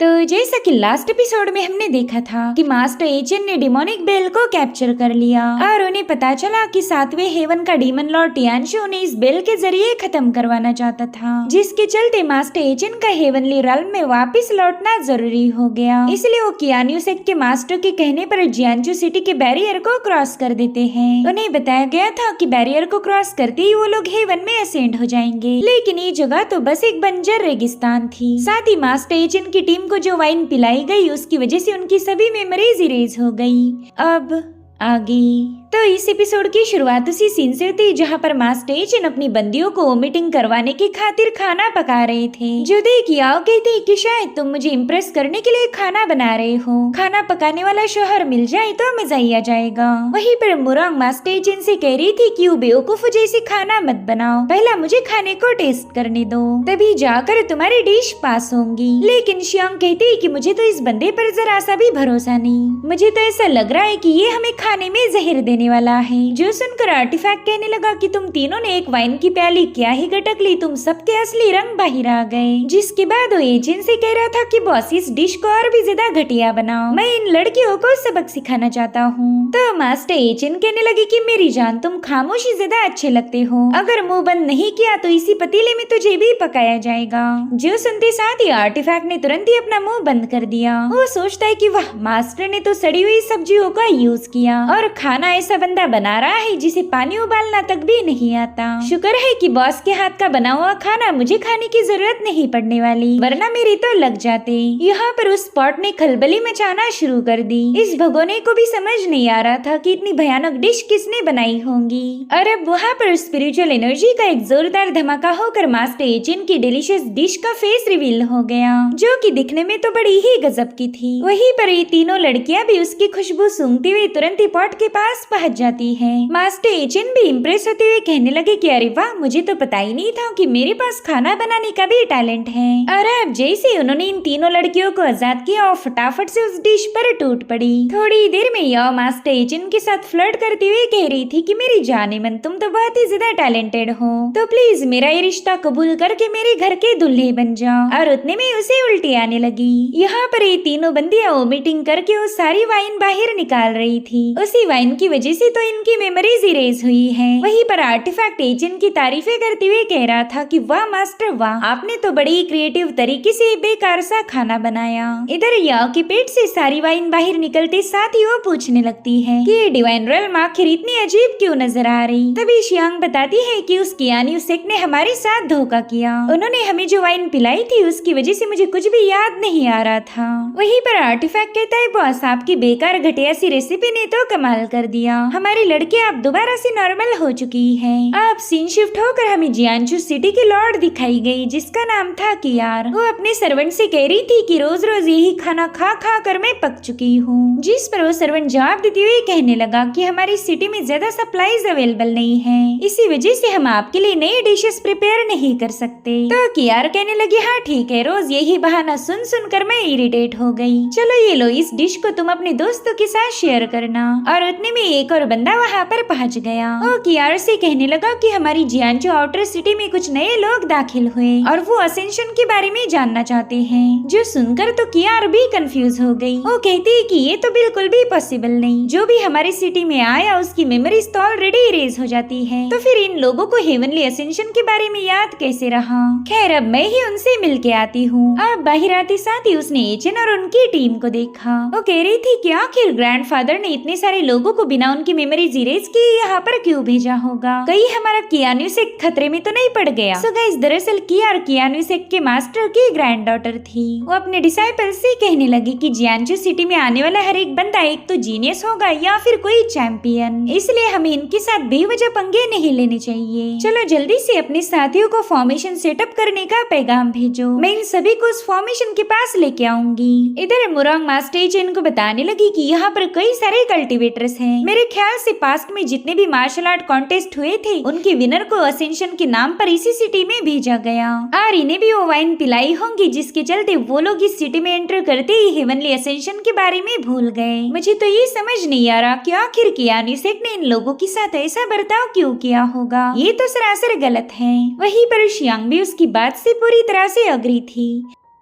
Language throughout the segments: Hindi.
तो जैसा कि लास्ट एपिसोड में हमने देखा था कि मास्टर एचेन ने डिमोनिक बेल को कैप्चर कर लिया और उन्हें पता चला कि 7वें हेवन का डीमन लॉर्ड टियानशु उन्हें इस बेल के जरिए खत्म करवाना चाहता था, जिसके चलते मास्टर एचेन का हेवनली रल्म में वापस लौटना जरूरी हो गया। इसलिए वो कियान्यूसेक के मास्टर के कहने पर जियांजू सिटी के बैरियर को क्रॉस कर देते हैं। उन्हें बताया गया था कि बैरियर को क्रॉस करते ही वो लोग हेवन में असेंड हो जाएंगे, लेकिन ये जगह तो बस एक बंजर रेगिस्तान थी। साथ ही मास्टर एचेन की टीम को जो वाइन पिलाई गई उसकी वजह से उनकी सभी मेमोरीज इरेज हो गई। अब आगे तो इस एपिसोड की शुरुआत उसी सीन से होती जहाँ पर मास्टर एचेन अपनी बंदियों को वोमिटिंग करवाने की खातिर खाना पका रहे थे। जो देख याओ कहती कि शायद तुम मुझे इम्प्रेस करने के लिए खाना बना रहे हो, खाना पकाने वाला शोहर मिल जाए तो मजा ही आ जाएगा। वहीं पर मुरांग मास्टर एचेन से कह रही थी कि बेवकूफ जैसे खाना मत बनाओ, पहला मुझे खाने को टेस्ट करने दो, तभी जाकर तुम्हारी डिश पास होंगी। लेकिन शियांग कहती कि मुझे तो इस बंदे पर जरा सा भी भरोसा नहीं, मुझे तो ऐसा लग रहा है कि ये हमें खाने में जहर देने वाला है। जो सुनकर आर्टिफैक्ट कहने लगा कि तुम तीनों ने एक वाइन की प्याली क्या ही गटक ली, तुम सबके असली रंग बाहर आ गए। जिसके बाद वो एजेंट से कह रहा था कि बॉस इस डिश को और भी ज्यादा घटिया बनाओ, मैं इन लड़कियों को सबक सिखाना चाहता हूँ। तो मास्टर एजेंट कहने लगे कि मेरी जान तुम खामोशी ज्यादा अच्छे लगते हो, अगर मुंह बंद नहीं किया तो इसी पतीले में तुझे भी पकाया जाएगा। जो सुनते साथ ही आर्टिफैक्ट ने तुरंत ही अपना मुंह बंद कर दिया। वो सोचता है कि वाह, मास्टर ने तो सड़ी हुई सब्जियों का यूज किया और खाना ऐसा बंदा बना रहा है जिसे पानी उबालना तक भी नहीं आता। शुक्र है कि बॉस के हाथ का बना हुआ खाना मुझे खाने की जरूरत नहीं पड़ने वाली, वरना मेरी तो लग जाते। यहाँ पर उस स्पॉट ने खलबली मचाना शुरू कर दी। इस भगोने को भी समझ नहीं आ रहा था कि इतनी भयानक डिश किसने बनाई होंगी। और अब वहाँ पर स्पिरिचुअल एनर्जी का एक जोरदार धमाका होकर मास्टर एचेन की डिलीशियस डिश का फेस रिवील हो गया, जो कि दिखने में तो बड़ी ही गजब की थी। वहीं पर ये तीनों लड़कियां भी उसकी खुशबू सूंघती हुई तुरंत ही पॉट के पास पहुंच जाती है। मास्टर एचेन भी इम्प्रेस होते हुए कहने लगे कि अरे वाह, मुझे तो पता ही नहीं था कि मेरे पास खाना बनाने का भी टैलेंट है। और अब जैसे उन्होंने इन तीनों लड़कियों को आजाद किया और फटाफट से उस डिश पर टूट पड़ी। थोड़ी देर में याओ मास्टर एचेन के साथ फ्लर्ट करते हुए कह रही थी कि मेरी जाने मन, तुम तो बहुत ही ज्यादा टैलेंटेड हो, तो प्लीज मेरा ये रिश्ता कबूल करके मेरे घर के दूल्हे बन जाओ। और उतने में उसे उल्टी आने लगी। यहाँ पर ये तीनों बंदियां वोमिटिंग करके वो सारी वाइन बाहर निकाल रही थी। उसी वाइन की वजह से तो इनकी मेमोरीज इरेज हुई है। वहीं पर आर्टिफैक्ट एजेंट की तारीफें करते हुए कह रहा था कि वाह मास्टर वाह, आपने तो बड़ी क्रिएटिव तरीके से बेकार सा खाना बनाया। इधर याओ के पेट से सारी वाइन बाहर निकलते साथ ही वो पूछने लगती है कि ये डिवाइन रल्म आखिर इतनी अजीब क्यों नजर आ रही। तभी शियांग बताती है कि उस कियान्यूसेक ने हमारे साथ धोखा किया, उन्होंने हमें जो वाइन पिलाई थी उसकी वजह से मुझे कुछ भी याद नहीं आ रहा था। वहीं पर आर्टिफैक्ट कहता है बॉस, आपकी बेकार घटिया सी रेसिपी ने तो कमाल कर दिया, हमारी लड़की अब दोबारा से नॉर्मल हो चुकी है। अब सीन शिफ्ट होकर हमें जियांजू सिटी की लॉर्ड दिखाई गई, जिसका नाम था कियार। वो अपने सर्वेंट से कह रही थी कि रोज रोज यही खाना खा खा कर मैं पक चुकी हूँ। जिस पर वो सर्वेंट जवाब देते हुए कहने लगा कि हमारी सिटी में ज्यादा सप्लाईज अवेलेबल नहीं है, इसी वजह से हम आपके लिए नई डिशेस प्रिपेयर नहीं कर सकते। तो कियार कहने लगी हाँ ठीक है, रोज यही बहाना सुन सुन कर मैं इरिटेट हो गई, चलो ये लो, इस डिश को तुम अपने दोस्तों के साथ शेयर करना। और उतने में एक और बंदा वहाँ पर पहुँच गया। वो कियार से कहने लगा कि हमारी जियांजू आउटर सिटी में कुछ नए लोग दाखिल हुए और वो असेंशन के बारे में जानना चाहते हैं। जो सुनकर तो कियार भी कंफ्यूज हो गई। वो कहती है कि ये तो बिल्कुल भी पॉसिबल नहीं, जो भी हमारी सिटी में आया उसकी मेमोरीज तो ऑलरेडी इरेज हो जाती है, तो फिर इन लोगों को हेवनली असेंशन के बारे में याद कैसे रहा। खैर अब मैं ही उनसे मिल के आती हूँ। अब बाहर आते साथ ही उसने एचेन और उनकी टीम को देखा। वो कह रही थी कि आखिर ग्रैंडफादर ने इतने सारे लोगों को बिना उनकी मेमोरीज इरेज किए यहाँ पर क्यों भेजा होगा, कहीं हमारा कियान्यूसेक खतरे में तो नहीं पड़ गया। सो गाइस, दरअसल कियार कियान्यूसेक के मास्टर की ग्रैंड डॉटर थी। वो अपने डिसाइपल से कहने लगी कि जियांजू सिटी में आने वाला हर एक बंदा एक तो जीनियस होगा या फिर कोई चैंपियन, इसलिए हमें इनके साथ बेवजह पंगे नहीं लेने चाहिए। चलो जल्दी से अपने साथियों को फॉर्मेशन सेटअप करने का पैगाम भेजो, मैं इन सभी को उस फॉर्मेशन के पास लेके आऊंगी। इधर मुरांग मास्टर एचेन को बताने लगी कि यहाँ पर कई सारे कल्टिवेटर्स हैं, मेरे ख्याल से पास्ट में जितने भी मार्शल आर्ट कॉन्टेस्ट हुए थे उनके विनर को असेंशन के नाम पर इसी सिटी में भेजा गया और इन्हें भी वो वाइन पिलाई होंगी, जिसके चलते वो लोग इस सिटी में एंटर करते ही हेवनली असेंशन के बारे में भूल गए। मुझे तो ये समझ नहीं आ रहा कि आखिर कियान्यूसेक ने इन लोगों के साथ ऐसा बर्ताव क्यों किया होगा, ये तो सरासर गलत है। वहीं पर शियांग भी उसकी बात से पूरी तरह से अग्री थी।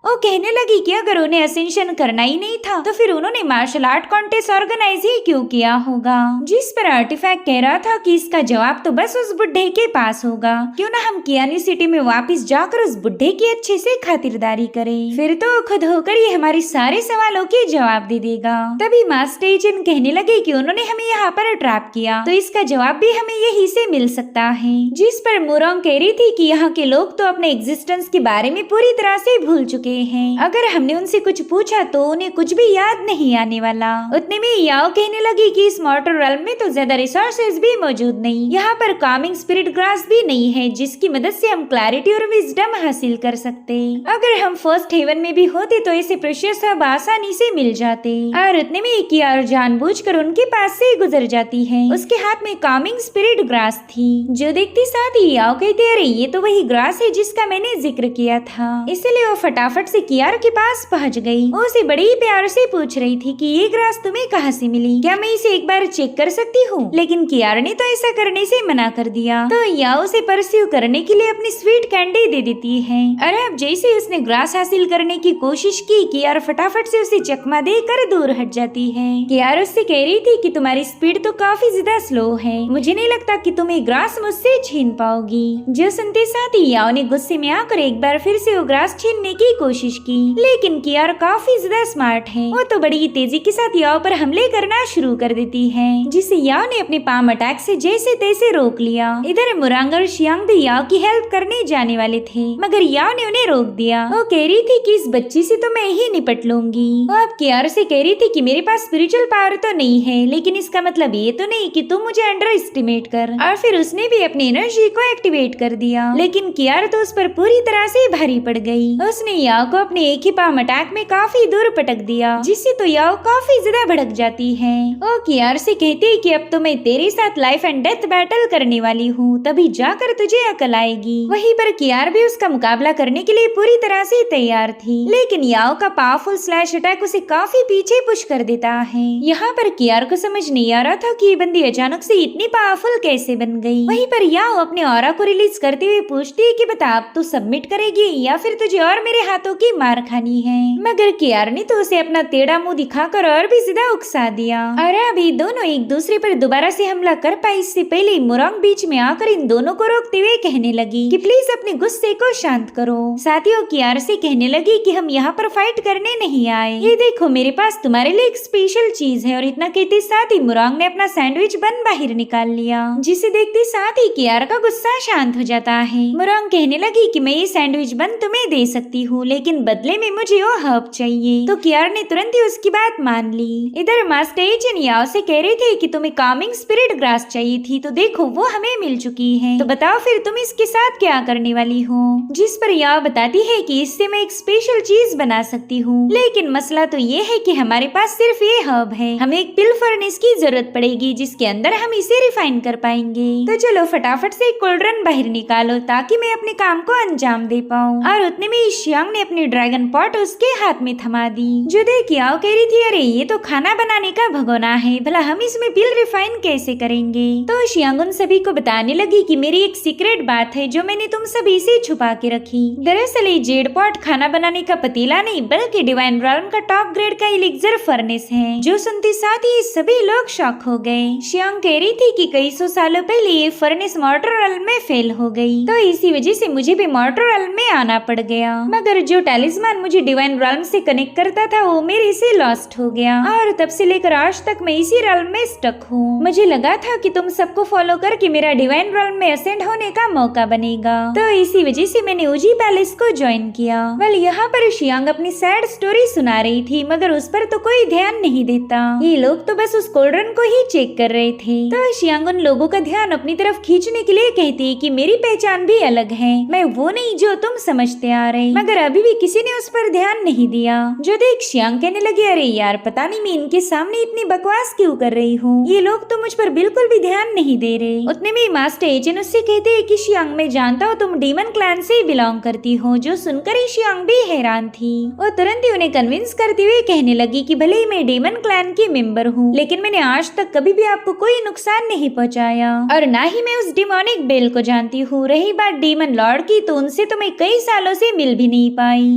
वो कहने लगी कि अगर उन्हें असेंशन करना ही नहीं था तो फिर उन्होंने मार्शल आर्ट कॉन्टेस्ट ऑर्गेनाइज ही क्यों किया होगा। जिस पर आर्टिफैक्ट कह रहा था कि इसका जवाब तो बस उस बुढ़े के पास होगा, क्यों ना हम कियानी सिटी में वापस जाकर उस बुढ़े की अच्छे से खातिरदारी करें, फिर तो खुद होकर ये हमारे सारे सवालों के जवाब दे देगा। तभी मास्टर एजेंट कहने लगे कि उन्होंने हमें यहाँ पर ट्रैप किया तो इसका जवाब भी हमें यही से मिल सकता है। जिस पर मुरोंग कह रही थी कि यहाँ के लोग तो अपने एग्जिस्टेंस के बारे में पूरी तरह से भूल चुके हैं, अगर हमने उनसे कुछ पूछा तो उन्हें कुछ भी याद नहीं आने वाला। उतने में याओ कहने लगी कि इस मॉर्टल रेल्म में तो ज्यादा रिसोर्सेज भी मौजूद नहीं, यहाँ पर कामिंग स्पिरिट ग्रास भी नहीं है जिसकी मदद से हम क्लैरिटी और विजडम हासिल कर सकते। अगर हम फर्स्ट हेवन में भी होते तो ऐसे प्रेशियस हब आसानी से मिल जाते। और उतने में कियार जानबूझकर उनके पास से गुजर जाती है। उसके हाथ में कामिंग स्पिरिट ग्रास थी, जो देखते साथ ही याओ कहते अरे ये तो वही ग्रास है जिसका मैंने जिक्र किया था। इसलिए वो फटाफट से कियार के पास पहुंच गई। वो उसे बड़ी ही प्यार से पूछ रही थी कि ये ग्रास तुम्हें कहाँ से मिली, क्या मैं इसे एक बार चेक कर सकती हूँ? लेकिन कियार ने तो ऐसा करने से मना कर दिया। तो याओ उसे परस्यू करने के लिए अपनी स्वीट कैंडी दे देती है। अरे अब जैसे उसने ग्रास हासिल करने की कोशिश की, कियार फटाफट से उसे चकमा देकर दूर हट जाती है। कियार उससे कह रही थी कि तुम्हारी स्पीड तो काफी ज्यादा स्लो है, मुझे नहीं लगता कि तुम ये ग्रास मुझसे छीन पाओगी। जो सुनते साथ ही याओ ने गुस्से में आकर एक बार फिर से वो ग्रास छीनने की कोशिश की, लेकिन कियार काफी ज्यादा स्मार्ट है। वो तो बड़ी तेजी के साथ याओ पर हमले करना शुरू कर देती है, जिसे याओ ने अपने पाम अटैक से जैसे तैसे रोक लिया। इधर मुरांग और शियांग भी याओ की हेल्प करने जाने वाले थे, मगर याओ ने उन्हें रोक दिया। वो कह रही थी कि इस बच्ची से तो मैं ही निपट लूंगी। वो अब कियार से कह रही थी कि मेरे पास स्पिरिचुअल पावर तो नहीं है, लेकिन इसका मतलब ये तो नहीं कि तुम मुझे अंडर एस्टिमेट कर। और फिर उसने भी अपनी एनर्जी को एक्टिवेट कर दिया, लेकिन कियार तो उस पर पूरी तरह से भारी पड़ गई। उसने याओ को अपने एक ही पाम अटैक में काफी दूर पटक दिया, जिससे तो याओ काफी ज्यादा भड़क जाती है। वो कियार से कहती है कि अब तो मैं तेरे साथ लाइफ एंड डेथ बैटल करने वाली हूँ, तभी जाकर तुझे अकल आएगी। वहीं पर कियार भी उसका मुकाबला करने के लिए पूरी तरह से तैयार थी, लेकिन याओ का पावरफुल स्लैश अटैक उसे काफी पीछे पुश कर देता है। यहाँ पर कियार को समझ नहीं आ रहा था कि ये बंदी अचानक से इतनी पावरफुल कैसे बन गई। वहीं पर याओ अपने ऑरा को रिलीज करते हुए पूछती है कि बता अब तू सबमिट करेगी या फिर तुझे और मेरे हाथों की मार खानी है। मगर कियार ने तो उसे अपना टेढ़ा मुंह दिखाकर और भी ज्यादा उकसा दिया। और अभी दोनों एक दूसरे पर दोबारा से हमला कर पाए इससे पहले मुरांग बीच में आकर इन दोनों को रोकते हुए कहने लगी कि प्लीज अपने गुस्से को शांत करो। साथियों कियार से कहने लगी कि हम यहाँ पर फाइट करने नहीं आए, ये देखो मेरे पास तुम्हारे लिए एक स्पेशल चीज है। और इतना कहते साथ ही मुरांग ने अपना सैंडविच बन बाहर निकाल लिया, जिसे देखते साथ ही कियार का गुस्सा शांत हो जाता है। मुरांग कहने लगी कि मैं ये सैंडविच बन तुम्हें दे सकती हूँ, लेकिन बदले में मुझे वो हर्ब चाहिए। तो कियार ने तुरंत ही उसकी बात मान ली। इधर मास्टर एजेंट याओ से कह रहे थे कि तुम्हें कामिंग स्पिरिट ग्रास चाहिए थी, तो देखो वो हमें मिल चुकी है, तो बताओ फिर तुम इसके साथ क्या करने वाली हो। जिस पर याओ बताती है कि इससे मैं एक स्पेशल चीज बना सकती हूँ, लेकिन मसला तो ये है कि हमारे पास सिर्फ ये हर्ब है, हमें एक पिल फर्नेस की जरूरत पड़ेगी जिसके अंदर हम इसे रिफाइन कर पाएंगे। तो चलो फटाफट से कोल्ड्रन बाहर निकालो ताकि मैं अपने काम को अंजाम दे पाऊँ। और उतने में शियांग ने अपनी ड्रैगन पॉट उसके हाथ में थमा दी। जो देख याओ कह रही थी अरे ये तो खाना बनाने का भगोना है, भला हम इसमें पिल रिफाइन कैसे करेंगे। तो शियांग उन सभी को बताने लगी कि मेरी एक सीक्रेट बात है जो मैंने तुम सभी से छुपा के रखी। दरअसल ये जेड पॉट खाना बनाने का पतीला नहीं बल्कि डिवाइन रॉल्म का टॉप ग्रेड का इलिक्सर फर्नेस है। जो सुनते साथ ही सभी लोग शॉक हो गए। शियांग कह रही थी कि कई सौ सालों पहले ये फर्नेस मॉर्टर रेल्म में फेल हो गई, तो इसी वजह से मुझे भी मॉर्टर रेल्म में आना पड़ गया। मगर जो टैलिस्मान मुझे डिवाइन रेल्म से कनेक्ट करता था वो मेरे से लॉस्ट हो गया, और तब से लेकर आज तक मैं इसी रेल्म में स्टक हूँ। मुझे लगा था कि तुम सबको फॉलो करके मेरा डिवाइन रेल्म में असेंड होने का मौका बनेगा, तो इसी वजह से मैंने ओजी पैलेस को ज्वाइन किया। वेल यहाँ पर शियांग अपनी सैड स्टोरी सुना रही थी, मगर उस पर तो कोई ध्यान नहीं देता। ये लोग तो बस उस कोल्ड्रन को ही चेक कर रहे थे। तो शियांग उन लोगों का ध्यान अपनी तरफ खींचने के लिए कहती कि मेरी पहचान भी अलग है, मैं वो नहीं जो तुम समझते आ रहे। मगर अभी भी किसी ने उस पर ध्यान नहीं दिया। जो देख शियांग कहने लगे अरे यार पता नहीं मैं इनके सामने इतनी बकवास क्यों कर रही हूँ, ये लोग तो मुझ पर बिल्कुल भी ध्यान नहीं दे रहे। उतने में मास्टर एजेंट उससे कहते हैं कि शियांग मैं जानता हूँ तुम डीमन क्लैन से बिलोंग करती हो। जो सुनकर ही शियांग भी हैरान थी। वो तुरंत ही उन्हें कन्विंस करते हुए कहने लगी कि भले ही मैं डीमन क्लैन की मेंबर हूँ, लेकिन मैंने आज तक कभी भी आपको कोई नुकसान नहीं पहुँचाया, और ना ही मैं उस डिमोनिक बेल को जानती हूँ। रही बात डीमन लॉर्ड की, तो उनसे तो मैं कई सालों से मिल भी नहीं पाई।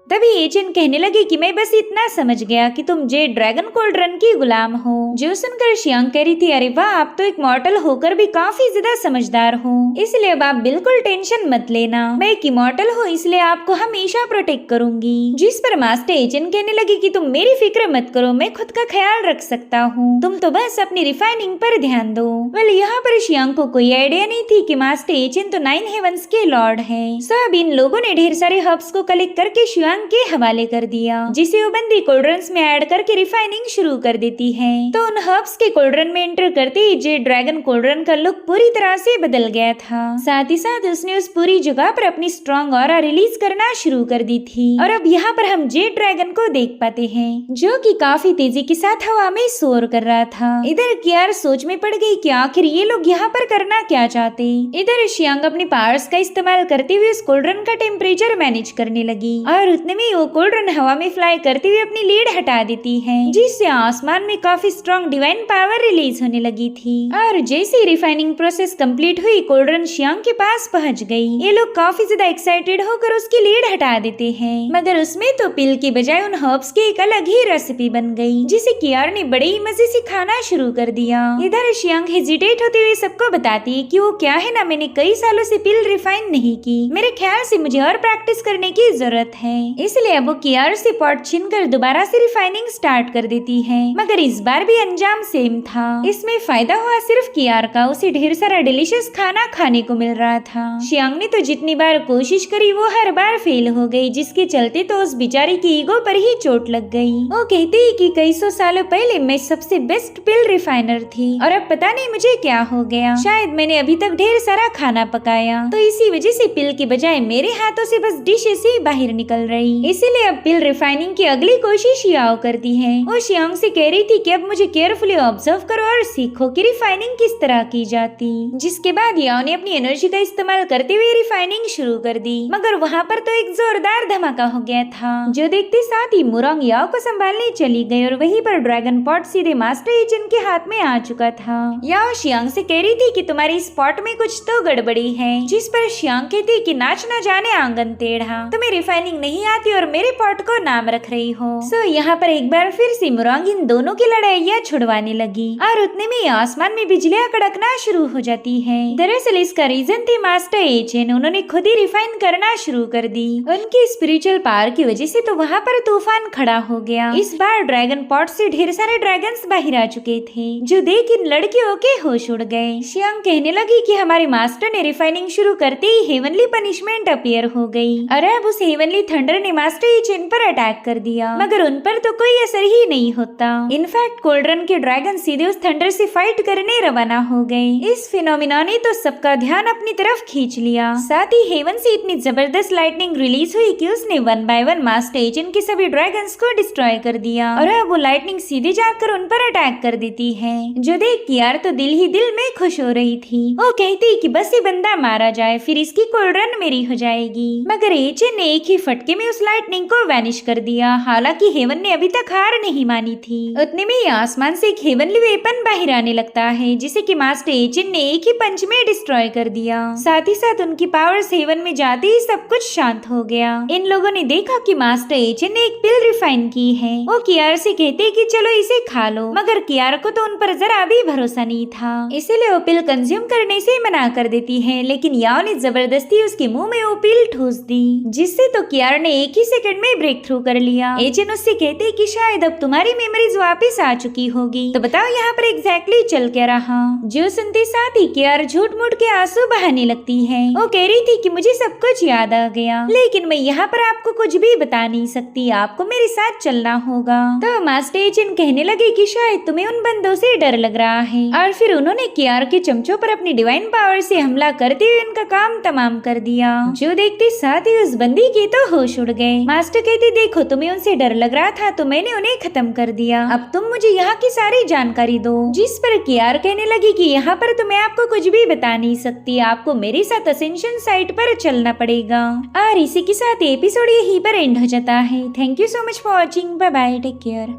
तभी एचेन कहने लगी कि मैं बस इतना समझ गया कि तुम जे ड्रैगन कोल्ड्रन की गुलाम हो। जो सुनकर शियांग कह रही थी, अरे वाह, आप तो एक मॉर्टल होकर भी काफी ज्यादा समझदार हो, इसलिए अब आप बिल्कुल टेंशन मत लेना, मैं एक इमॉर्टल हूँ इसलिए आपको हमेशा प्रोटेक्ट करूंगी। जिस पर मास्टर एचेन कहने लगी कि तुम मेरी फिक्र मत करो, मैं खुद का ख्याल रख सकता हूँ, तुम तो बस अपनी रिफाइनिंग पर ध्यान दो। वेल यहाँ पर शियांग को कोई आइडिया नहीं थी कि मास्टर एचेन तो 9 हेवंस के लॉर्ड है। सो अब इन लोगों ने ढेर सारे हर्ब्स को कलेक्ट करके शियांग के हवाले कर दिया, जिसे वो बंदी कोल्ड्रंस में ऐड करके रिफाइनिंग शुरू कर देती है। तो उन हर्ब्स के कोल्ड्रन में एंटर करते ही जे ड्रैगन कोल्ड्रन का लुक पूरी तरह से बदल गया था। साथ ही साथ उसने उस पूरी जगह पर अपनी स्ट्रॉन्ग ऑरा रिलीज करना शुरू कर दी थी। और अब यहाँ पर हम जे ड्रैगन को देख पाते हैं, जो कि काफी तेजी के साथ हवा में सोर कर रहा था। इधर कियार सोच में पड़ गई कि आखिर ये लोग यहाँ पर करना क्या चाहते। इधर शियांग अपने पावर्स का इस्तेमाल करते हुए उस कोल्ड्रन का टेम्परेचर मैनेज करने लगी, और उतने में वो कोल्ड्रन हवा में फ्लाई करते हुए अपनी लीड हटा देती है, जिससे आसमान में काफी स्ट्रॉन्ग डिवाइन पावर रिलीज होने लगी थी। और जैसे ही रिफाइनिंग प्रोसेस कंप्लीट हुई, कोल्ड्रन शियांग के पास पहुंच गई। ये लोग काफी ज्यादा एक्साइटेड होकर उसकी लीड हटा देते हैं, मगर उसमें तो पिल की बजाय उन हर्ब्स की एक अलग ही रेसिपी बन गई, जिसे कियार ने बड़े ही मजे से खाना शुरू कर दिया। इधर शियांग हेजिटेट होते हुए सबको बताती है कि वो क्या है ना, मैंने कई सालों से पिल रिफाइन नहीं की, मेरे ख्याल से मुझे और प्रैक्टिस करने की जरूरत है। इसलिए अब वो कियार से पॉट छीनकर दोबारा से रिफाइनिंग स्टार्ट कर देती है, मगर इस बार भी अंजाम सेम था। इसमें फायदा हुआ सिर्फ कियार का, उसे ढेर सारा डिलीशियस खाना खाने को मिल रहा था। शियांग ने तो जितनी बार कोशिश करी वो हर बार फेल हो गई, जिसके चलते तो उस बेचारी की ईगो पर ही चोट लग गई। वो कहती है कि कई सौ सालों पहले मैं सबसे बेस्ट पिल रिफाइनर थी, और अब पता नहीं मुझे क्या हो गया, शायद मैंने अभी तक ढेर सारा खाना पकाया, तो इसी वजह से पिल की बजाय मेरे हाथों से बस डिशेस ही बाहर निकल रही। इसीलिए अब पिल रिफाइनिंग की अगली कोशिश याओ करती है। वो शियांग से कह रही थी कि अब मुझे केयरफुली ऑब्जर्व करो और सीखो कि रिफाइनिंग किस तरह की जाती। जिसके बाद याओ ने अपनी एनर्जी का इस्तेमाल करते हुए रिफाइनिंग शुरू कर दी, मगर वहाँ पर तो एक जोरदार धमाका हो गया था, जो देखते साथ ही मुरोंग याओ को संभालने चली गई, और वहीं पर ड्रैगन पॉट सीधे मास्टर एचेन के हाथ में आ चुका था। याओ शियांग से कह रही थी कि तुम्हारी इस पॉट में कुछ तो गड़बड़ी है, जिस पर शियांग कहती कि नाच न जाने आंगन टेढ़ा, तुम्हें रिफाइनिंग नहीं आती और मेरे पॉट को नाम रख रही हो। सो यहाँ पर एक बार फिर से मुरोंग इन दोनों की लड़ाइयाँ छुड़वाने लगी, और उतने में आसमान में बिजलियाँ कड़कना शुरू हो जाती है। दरअसल इसका रीजन थी मास्टर एचेन, उन्होंने खुद ही रिफाइन करना शुरू कर दी। उनकी स्पिरिचुअल पावर की वजह से तो वहाँ पर तूफान खड़ा हो गया। इस बार ड्रैगन पॉट से ढेर सारे ड्रैगन्स बाहर आ चुके थे, जो देख इन लड़कियों के होश उड़ गए। शियांग कहने लगी कि हमारे मास्टर ने रिफाइनिंग शुरू करते ही हेवनली पनिशमेंट अपीयर हो गई, और अब उस हेवनली थंडर ने मास्टर एचेन पर अटैक कर दिया, मगर उन पर तो कोई असर ही नहीं होता। इनफैक्ट कोल्ड्रन के ड्रैगन सीधे उस थंडर से फाइट करने रवाना हो गए। इस फिनोमिना ने तो सबका ध्यान अपनी तरफ खींच लिया। साथ ही हेवन से इतनी जबरदस्त लाइटनिंग रिलीज हुई कि उसने 1 बाय 1 मास्टर एचेन के सभी ड्रैगन्स को डिस्ट्रॉय कर दिया, और अब वो लाइटनिंग सीधे जाकर उन पर अटैक कर देती है, जो देख कियार तो दिल ही दिल में खुश हो रही थी। वो कहती कि बस ये बंदा मारा जाए, फिर इसकी कोल्ड्रन मेरी हो जाएगी, मगर एचेन ने एक ही फटके में उस लाइटनिंग को वैनिश कर दिया। हालांकि हेवन ने अभी तक हार नहीं मानी थी। उतने में आसमान से एक हेवनली वेपन बाहर आने लगता है, जिसे कि मास्टर एचेन ने एक ही पंच में डिस्ट्रॉय कर दिया। साथ ही साथ उनकी पावर्स हेवन में जाते ही सब कुछ शांत हो गया। इन लोगों ने देखा कि मास्टर एचेन ने एक पिल रिफाइन की है। वो कियार से कहते कि चलो इसे खा लो, मगर कियार को तो उन पर जरा भी भरोसा नहीं था, इसीलिए वो पिल कंज्यूम करने से मना कर देती है। लेकिन याओ ने जबरदस्ती उसके मुंह में वो पिल ठूस दी, जिससे तो कियार ने एक ही सेकंड में ब्रेक थ्रू कर लिया। एचेन उससे कहते कि शायद अब तुम्हारी मेमोरीज वापस आ चुकी होगी, तो बताओ यहाँ पर एग्जैक्टली चल क्या रहा। जो सुनते साथ ही कियार झूठ मूठ के आंसू बहाने लगती है। वो कह रही थी कि मुझे सब कुछ याद आ गया, लेकिन मैं यहाँ पर आपको कुछ भी बता नहीं सकती, आपको मेरे साथ चलना होगा। तो मास्टर एचेन कहने लगे कि शायद तुम्हें उन बंदों से डर लग रहा है, और फिर उन्होंने कियार के चमचों पर अपनी डिवाइन पावर से हमला करते हुए उनका काम तमाम कर दिया। जो देखते साथ ही उस बंदी के तो होश उड़ गए। मास्टर कहते देखो तुम्हें उनसे डर लग रहा था तो मैंने उन्हें खत्म कर दिया, अब तुम मुझे यहाँ की सारी जानकारी दो। जिस पर कियार कहने लगी कि यहाँ पर तो मैं आपको कुछ भी बता नहीं सकती, आपको मेरे साथ असेंशन साइट पर चलना पड़ेगा। और इसी के साथ एपिसोड यहीं पर एंड हो जाता है। Thank you so much for watching, bye bye, take care.